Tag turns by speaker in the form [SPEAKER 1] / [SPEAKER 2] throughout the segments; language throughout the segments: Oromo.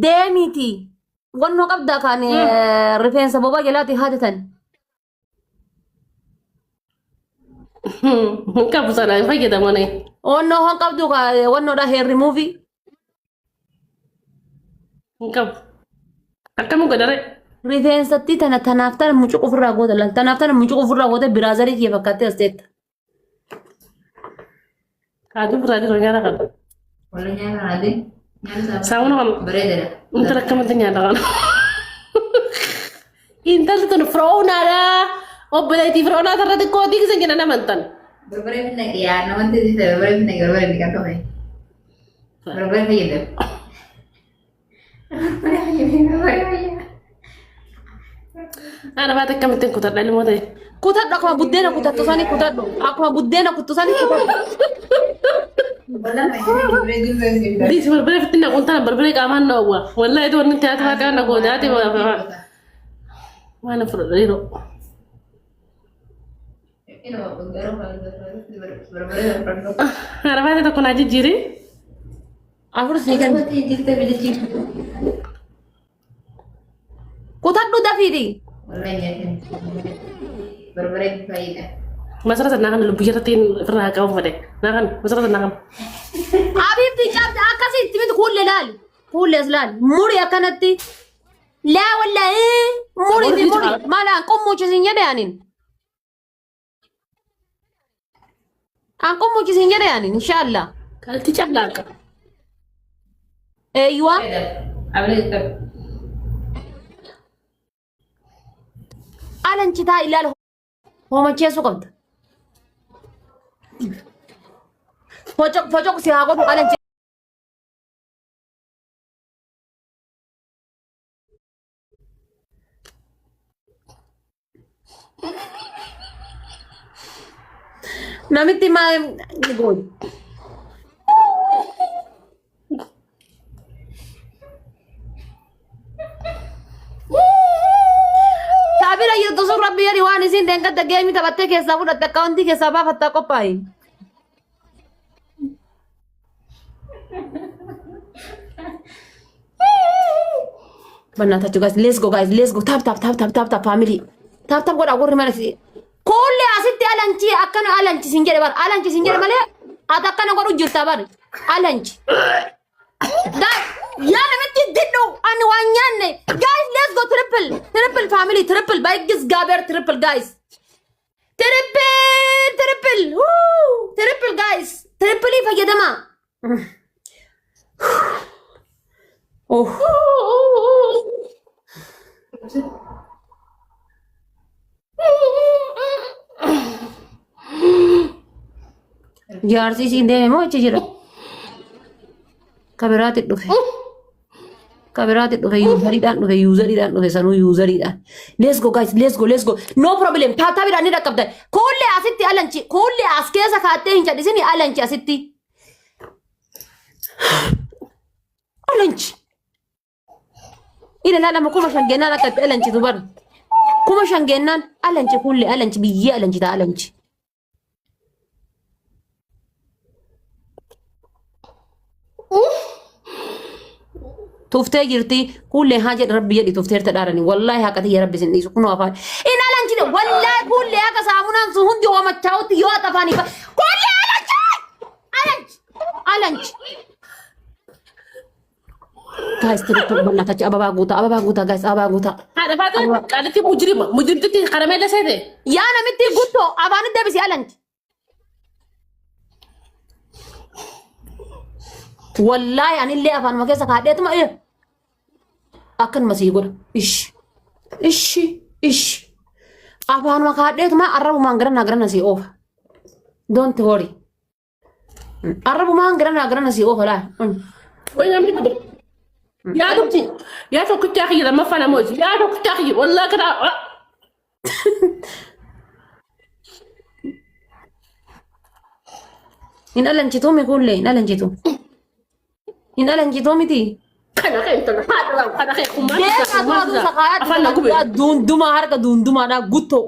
[SPEAKER 1] deemiti wannoo qabda kan rifeensa bobaa jalaati haadatan
[SPEAKER 2] qabu sana fayyadamanii
[SPEAKER 1] wannoo hon qabdu ka wannoodha hair removii
[SPEAKER 2] qabu akkamiin godhare
[SPEAKER 1] rifeensatti tanaaf tana mucuq ofirraa goota laal tanaaf tana mucuq ofirraa goota biraazarii kiyya fakkattee as teetta.
[SPEAKER 2] kaaduu biraazarii irra nyaata kan
[SPEAKER 3] Wala nyaata naati.
[SPEAKER 2] saawwan kan
[SPEAKER 3] Bareedadha.
[SPEAKER 2] intala akkamatti nyaata kan intalli tun firoonaadha obboleettii firoonaa irratti kootii kisan jenna namantan
[SPEAKER 3] Barbaree finna yaa namatti dhisa barbaree finna barbaree ni kan ta'e. Barbaree fayyadamu. Barbaree fayyadamu.
[SPEAKER 2] ana baate akkamittiin kutadha ilmoo ta'e
[SPEAKER 1] Kutadhu akkuma buddeena kutattu sanii kutadhu akkuma buddeena kuttu sanii kutadhu.
[SPEAKER 3] Wala fayyadamu.
[SPEAKER 2] diisi barbaree fitti naquun tana barbaree qaamaan na owwa wallahi itti wanni tiyaata waaqaa na goodaati waan fudhadha yeroo ana baate tokko naa jijjiiri
[SPEAKER 1] Afur sii kenna. Kutadhu dafiidhi.
[SPEAKER 3] Barbaree fayyadamu.
[SPEAKER 2] masarata naa kan lubbu jirratti irraa qabu fade naa kan masarata naa kan
[SPEAKER 1] Abibti cabdi akkasitti miti kuulle laali. Kuulles laali. Muri akkanatti. Laa walla muri fi muri. Maala an qommuuchisiin jedhe anin. An qommuuchisiin jedhe anin inshaallah.
[SPEAKER 2] kalti callaa qaba
[SPEAKER 1] Eeyyuwa. Alanchitaa ilaala. Hoomacheessuu qabda. Focoq si haa godhu alanchi. Namitti maa ni gooyi. Taabira jirtu sun rabbi yari waan isin deengadda geemi taphattee keessaa fudhatte akkaawuntii keessaa baafattaa qophaa'i. Bannaa guys, let's go guys, let's go. Tap family. Tap godha warri mana si. Kulle asitti alanchi akkana alanchi sin jedhe bar alanchi sin jedhe malee ati akkana godhu jirta bar alanchi. Dai yaa namitti didhu ani waan nyaanne guys let's go triple family triple baigis gaber triple guys. Triple woo triple guys triple fayyadama. Oh. Jaarsi siin deeme moo achi jira? Kabiraatti dhufe. Yuuzariidhaan dhufe sanuu yuuzariidhaan. Let's go guys, let's go. No problem. Taataabidhaan ni dhaqqabdan. Kuullee asitti alanchi. Kuullee as keessa kaattee hin cadhisini alanchi asitti. Alanchi. Ina laalama kuma shangennaan akka itti alanchitu bar. Kuma shangennaan alanchi kuullee alanchi biyyee alanchi ta'a alanchi. Tuftee jirti kuullee haa jedhe rabbi jedhi tufteerta dhaarani wallahi haqati ya rabbi sin dhiisu kunoo afaan ina alanchi de wallahi kuullee akka saamunaan sun hundi hoomachaa'utti yoo afaanii fa kuullee alanchi guys triple banna tachi ababa guuta guys ababa guuta
[SPEAKER 2] haadha faata qaalitti mujrimtitti karamella seete
[SPEAKER 1] yaa namitti gutto abaan deebisi alanchi wallahi anillee afaan ma keessa kaadheetuma akkan masii godha ish afaan ma kaadheetuma arrabumaan garana sii oofa don't worry arrabumaan garana sii oofa laa
[SPEAKER 2] wayamni kudu yaa dubti yaa tokkitti akhi lama fana moji yaa tokkitti akhi wallahi kada
[SPEAKER 1] in alanchitu mi kulle in alanchitu miti
[SPEAKER 2] kana kai tana haadha kana kai kuma
[SPEAKER 1] afaan gube dunduma harka dunduma da gutto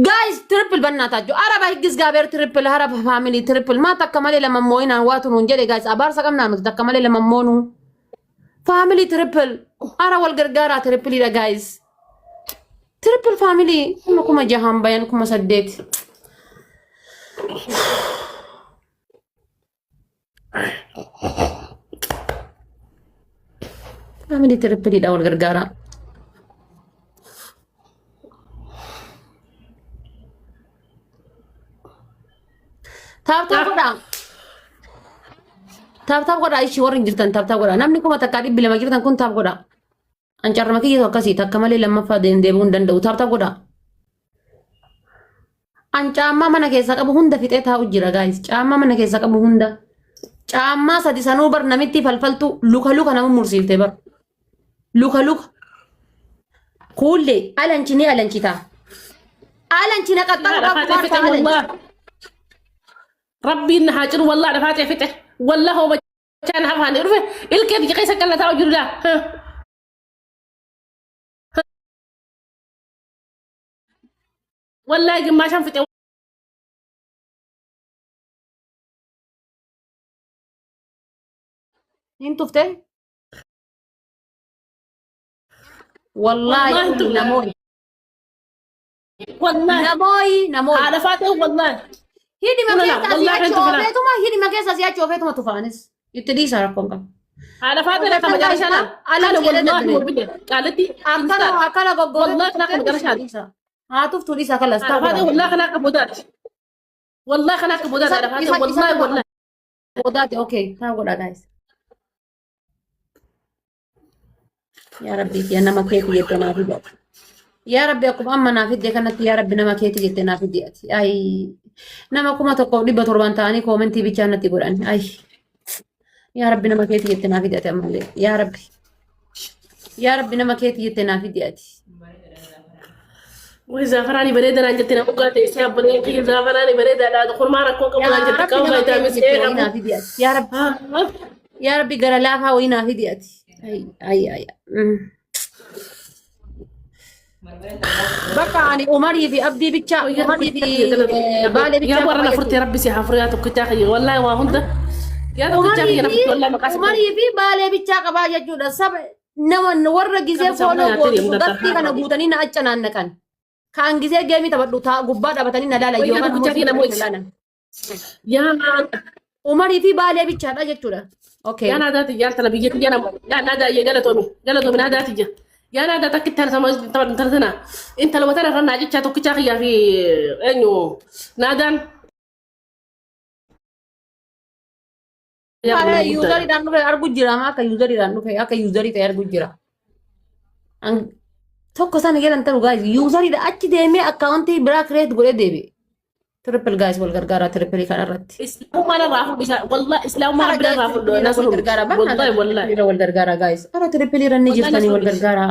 [SPEAKER 1] guys triple bannata jo araba higis gaber triple araba family triple ma takkamale lama moina watu nun jede guys abar sakam na takkamale lama monu family triple ara wal gargara triple da guys triple family kuma jahan bayan kuma saddet family triple da wal gargara tap goda ishi warin jirtan tap goda namni kuma takadi bilama jirtan kun tap goda ancar maki yo kasi takamale lamma fa de bun dan do tap goda anca amma mana kesa qabu hunda fite ta ujira guys camma mana kesa qabu hunda camma sadi sanu bar namitti falfaltu luka namu mursifte bar luka kulle alanchita alanchina qatta
[SPEAKER 2] ربي إنها حاجر والله أنا فاتح فتح والله هو كان هفاني رفع الكيف يقيس كلا تاوجر لا والله ما شان فتح
[SPEAKER 1] انتو فتح والله نموي
[SPEAKER 2] والله
[SPEAKER 1] نموي
[SPEAKER 2] هذا فاتح والله
[SPEAKER 1] هيدي ما كيس أسيات شوفيتما تفانس يتدي ساركم
[SPEAKER 2] على فاتنا كم جرش أنا والله وبدي قالتي
[SPEAKER 1] أكلا غوغو
[SPEAKER 2] والله خلاك مجرش هذا
[SPEAKER 1] عاطف تولي ساكلا استغفر
[SPEAKER 2] هذا والله خلاك بودات والله خلاك بودات على فاتنا والله
[SPEAKER 1] بودات أوكي تاقول guys يا ربي يا نما كيتي جتنا في ديات يا ربي أقوم أما نافد دي كانت يا ربي نما كيتي جتنا في ديات أي nama kuma tokko dhibba torban ta'anii koomentii bichaa natti godhan ay yaa rabbi nama keetii jettee naaf hidhate ammallee yaa rabbi nama keetii jettee naaf hidhate
[SPEAKER 2] way zafarani bareedana jettee nama gaate isa abbanee kii zafarani bareedana dukul maara koo qabulan jettee qabu vitamin C
[SPEAKER 1] naaf hidhate yaa rabbi gara laafaa wayii naaf hidhate ay بقى يعني عمري في أبدي بيتشا عمري في بالي بيتشا
[SPEAKER 2] يا ابو انا فرتي ربي سي حفريات وكتاخي والله وهند يا ابو كتاخي انا والله ما قاسم
[SPEAKER 1] عمري في بالي بيتشا قبا جودا سب نور غيزه فولو غطي كان بوتني ناچنا نكن كان غيزه جيمي تبدو تا غبا دبتني ندالا يو كان كتاخي نموي يا عمري في بالي بيتشا دا جودا اوكي
[SPEAKER 2] انا داتي يا انت نبيك يا نادا يا غلطوا من هذا تيجي يا نادا تكتر سما ترتنا انت لو ترى رنا جيتشا توكتاخي يا في انو نادان
[SPEAKER 1] Kaya user dan nufe argu jira ma ka user dan nufe aka user ita argu jira. Ang tokko sana gelan taru guys user ida achi deme account bra create gole debe. Triple guys wal gargara triple kan arratti.
[SPEAKER 2] Islam mana rafu bisa wallah Islam mana bra rafu do nasu
[SPEAKER 1] gargara ba.
[SPEAKER 2] Wallahi
[SPEAKER 1] wal gargara guys. Ara triple ranni jirtani wal gargara.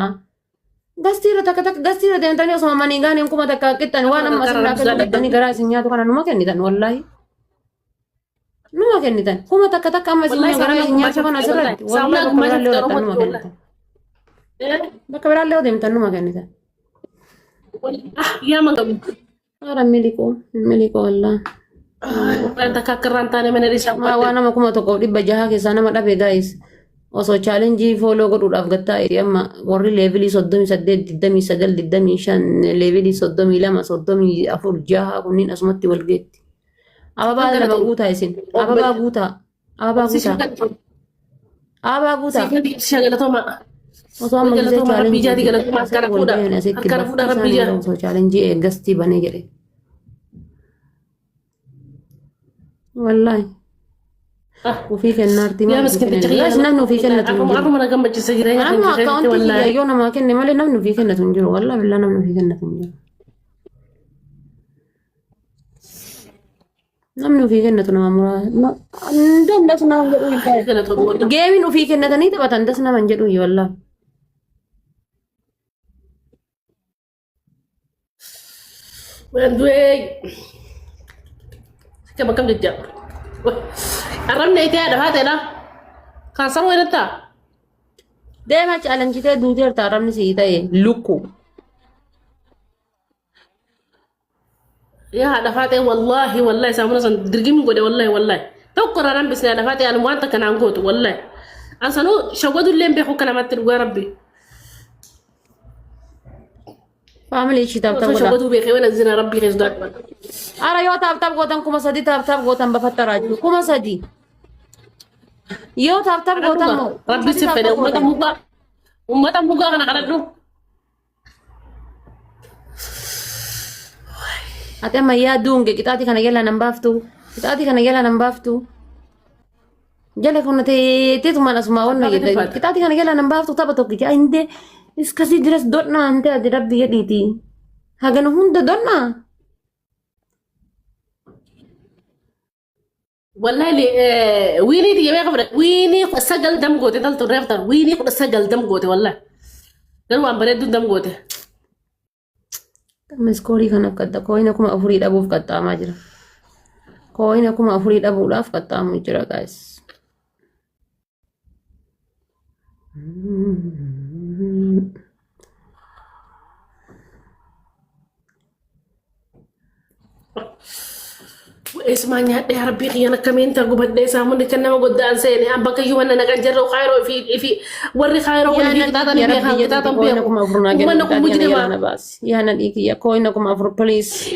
[SPEAKER 1] Gastira tak gastira de tani osma mani gani kuma takka kitan wana masna ka tani gara sinya to kana numa kennitan wallahi. Numa kennitan kuma takka amma sinya gara sinya to kana sirrat wallahi kuma numa kennitan. Bakka beralle odem tan numa kennitan.
[SPEAKER 2] Ya mangam.
[SPEAKER 1] Ara miliko wallah.
[SPEAKER 2] Anta kakran tane meneri sama.
[SPEAKER 1] Ma wana ma kuma to ko dibba jaha ke sana ma dabe guys. Oso challenge follow godhuudhaaf gattaa amma warri levelii 38 levelii 32 34 kunniin asumatti wal geetti. Ababaa lama guutaa isin. Ababaa guutaa.
[SPEAKER 2] Shagalatoma.
[SPEAKER 1] Osoo amma gisee challenge
[SPEAKER 2] bijaati galatoma akkana fuudha. Akkana fuudha rabbi jaa.
[SPEAKER 1] Osoo challenge eeggastii banee jedhe. Wallahi. وفي كنارتي ما بس نحن في كنة تنجر
[SPEAKER 2] أنا جنب الجزيرة
[SPEAKER 1] أنا أكاونتي والله يونا ما كنا ما لنا في كنة تنجر والله بالله نحن في كنة تنجر نحن في كنة نمامرا ندم دسنا جيمين وفي كنة تني تبى تندسنا من جدوي والله
[SPEAKER 2] وندوي كم جدا أرمنا إتيا هذا لا كان سوى إنت
[SPEAKER 1] ده ما challenge kita dudar taram ni sih itu luku
[SPEAKER 2] يا هذا فاتي والله سامنا درجيم قدي والله توقر أنا بس هذا فاتي أنا ما أنت كان عنقود والله أصلا شودوا اللي بيحكوا كلامات يا ربي
[SPEAKER 1] family ishi tap tap goda
[SPEAKER 2] شودوا بيخي وين الزنا ربي غير داك
[SPEAKER 1] ara yo tap tap godan kuma sadi tap tap godan bafattara jiru kuma sadi yo tap tap godan mo
[SPEAKER 2] ربي سفني أمتا مقا أنا قردو
[SPEAKER 1] ate ma ya dunge kitati kana gela nambaftu kitati kana gela nambaftu jale kuna te tu mana suma wonna gede kitati kana gela nambaftu taba to kiti inde iskasi diras donna ante adi rabbi yediti hagano hunda donna
[SPEAKER 2] والله لي ويني دي يا خبر ويني سجل دم قوتي دلت الريفتر ويني سجل دم قوتي والله قالوا عم بلد دم قوتي
[SPEAKER 1] miskori kana kadda koina kuma afuri dabuf katta majira koina kuma afuri dabu laf katta mujira guys
[SPEAKER 2] اسمعني يا ربي خيانة كمين ترقب هدي سامون كنا ما قدام سيني أم بقى يوانا نقل جرو خيرو في وري خيرو ولا في قطعة بيها قطعة بيها ومنا كم مجرمة
[SPEAKER 1] أنا بس يا نديك يا كوينا كم أفر بوليس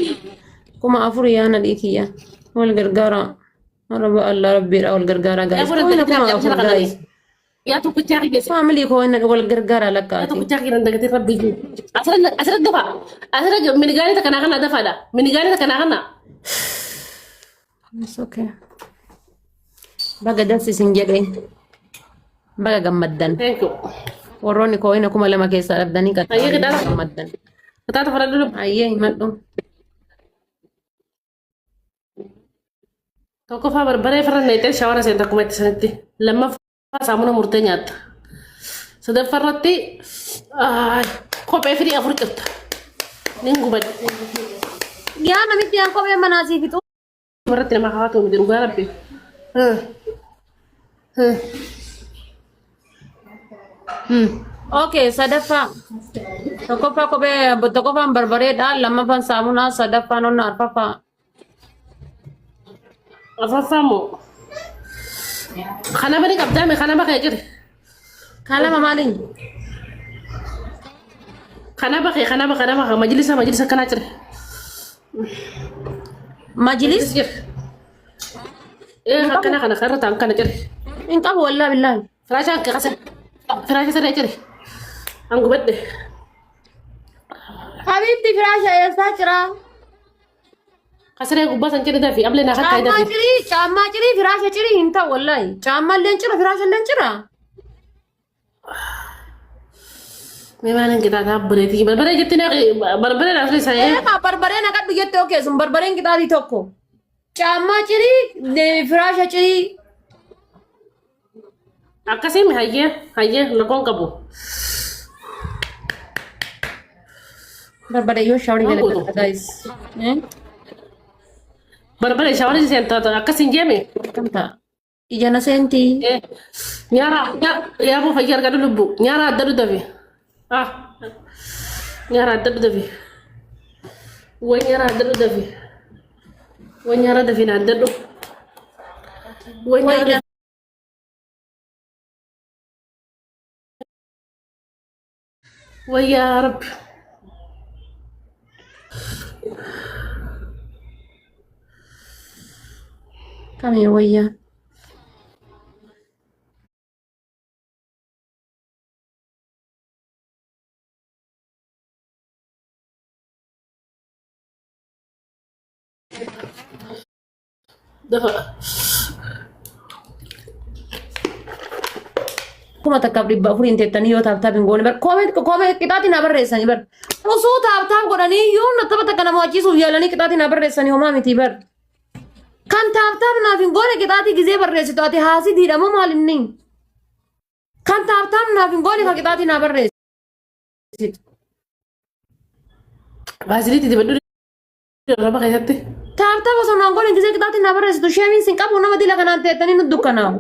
[SPEAKER 1] كم أفر يا نديك يا والجرجارة رب الله ربي را والجرجارة جايز كوينا كم أفر جايز
[SPEAKER 2] يا تو كتاعي بس
[SPEAKER 1] ما عملي كوينا والجرجارة لك
[SPEAKER 2] يا تو كتاعي عندك ربي أسرع دفع أسرع من قال لك أنا غنا دفع ده من قال لك أنا غنا
[SPEAKER 1] It's okay. Baga dansi sinjede. Baga gammaddan.
[SPEAKER 2] thank you
[SPEAKER 1] Warroonni koina kuma lama keessa dhabdanii
[SPEAKER 2] Ayyee qixaala.
[SPEAKER 1] gammaddan.
[SPEAKER 2] قطعة فرد
[SPEAKER 1] Ayyee himadhu.
[SPEAKER 2] tokko faa barbaree farra neetee shawara seenta akkuma itti sanitti lammaffaa saamuna murtee nyaatta sadaffarratti kophee firii afur qabda nin gubadhe
[SPEAKER 1] Yaa namitti yaa kophee manaasii fixu.
[SPEAKER 2] warratti nama hawaatu miti dhugaa rabbi
[SPEAKER 1] Okay, sadaffaa. Tokkoffaa kophee tokkoffaan barbareedha. Lammaffaan saamunaa. Sadaffaan onna arfaffaa.
[SPEAKER 2] afaffaa moo kana bani qabdaame kana bakee jire
[SPEAKER 1] Kaalama maaliin?
[SPEAKER 2] kana bakee majlisa kanaa jire
[SPEAKER 1] Majlis?
[SPEAKER 2] jire kana karra ta'an kana jire
[SPEAKER 1] Hin qabu wallaahi billaahi.
[SPEAKER 2] firaashaa akka qasa firaashaa saree jire an gubadhe
[SPEAKER 1] Habiibti firaasha eessaa jira?
[SPEAKER 2] kasaree gubbaa san jire dafi ablee naa akka
[SPEAKER 1] Caammaa cirii firaasha cirii hin ta'u wallaahi. Caammaa illee cira firaasha illee cira.
[SPEAKER 2] mee maalan qixaataa bareetii barbaree jetti naa barbaree naa filee sayee
[SPEAKER 1] Barbareen akka biyyatti ookee sun barbareen qixaatii tokko. Caammaa cirii firaasha cirii.
[SPEAKER 2] akkasii hayyee lakoon qabu
[SPEAKER 1] Barbaree yoo shawrii galee guys.
[SPEAKER 2] barbaree shawarii seentaa akkasiin jeeme
[SPEAKER 1] Kam ta'a? Ija na seentii.
[SPEAKER 2] nyaara yaabuu fayyee argatu lubbu nyaara addadu dafe nyaara addadu dafe waan nyaara addadu dafe waan nyaara dafe na addadu waan nyaara ويا رب
[SPEAKER 1] Kam yoo wayyaa?
[SPEAKER 2] دفع
[SPEAKER 1] Kuma takkaaf dhibba afuriin teettanii yoo taaptaaf hin goone bar koomee qixaatii na barreessanii bar osoo taaptaaf godhanii yoo tapha takka nama wachiisuuf yaalanii qixaatii na barreessanii homaa miti bar kan taaptaaf naaf hin goone qixaatii gizee barreessitu ati haasidiidha moo maalinni kan taaptaaf naaf hin goone kan qixaatii na barreessitu.
[SPEAKER 2] بازليتي دي بدو ربا خيتي
[SPEAKER 1] Taaptaaf osoo naan goone gizee qixaatii na barreessitu sheemiin sin qabu nama dila kanaan teettanii nu dukkanaamu.